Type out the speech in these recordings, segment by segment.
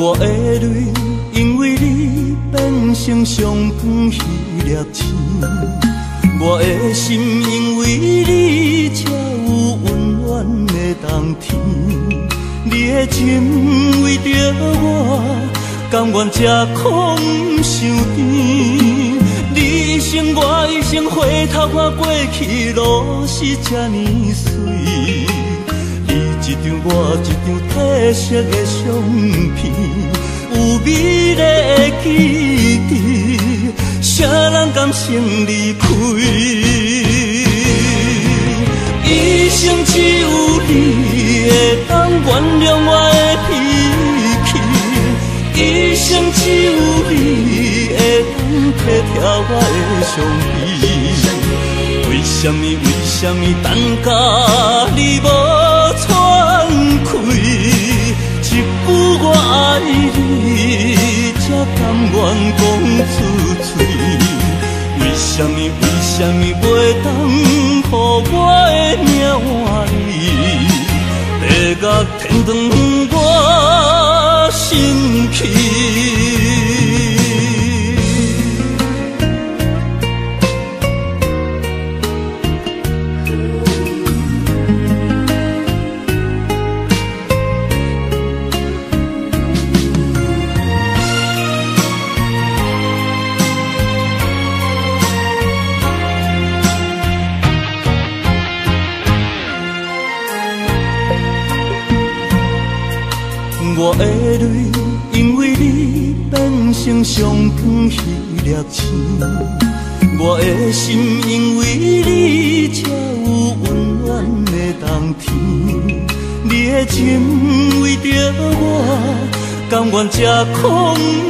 我的泪因为你变成上光彼粒星，我的心因为你才有温暖的冬天。你的情为着我，甘愿吃苦不伤甜。你一生我一生，回头看过去路是这呢水。一张我一张褪色的相片，有美丽的记忆，谁人甘心离开？一生只有你会当原谅我的脾气，一生只有你会当体贴我的伤悲。为什么等甲你无喘气？一句我爱你，才甘愿讲出嘴。为什么袂当予我的命换你？地角天长我心去。我的泪因为你变成上光彼粒星，我的心因为你才有温暖的冬天。你的情为着我，甘愿吃苦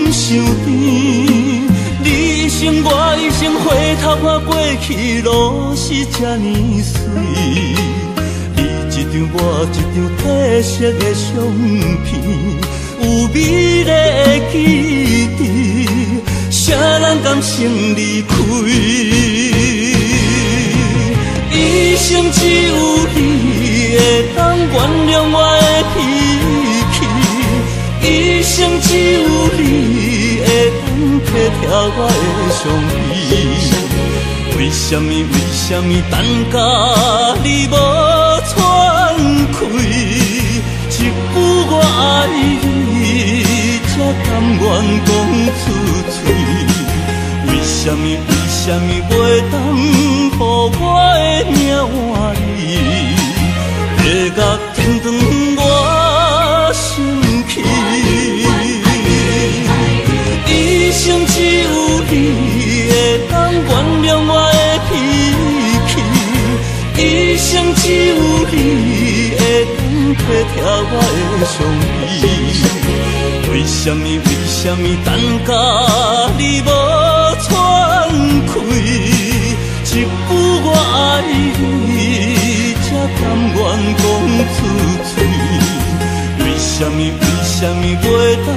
不伤甜。你一生我一生，回头看过去路是这呢水。一张我一张褪色的相片，有美丽的记忆，谁人甘心离开？一生只有你会当原谅我的脾气，一生只有你会当体贴我的伤悲。为什么等甲你无喘气？一句我爱你，才甘愿讲出嘴。为什么袂当予我的命换你？地角天长我心去。一生只有你会当原谅我的脾气，一生只有你会当体贴我的伤悲。为什么等甲你无喘气？一句我爱你，才甘愿讲出嘴。为什么袂当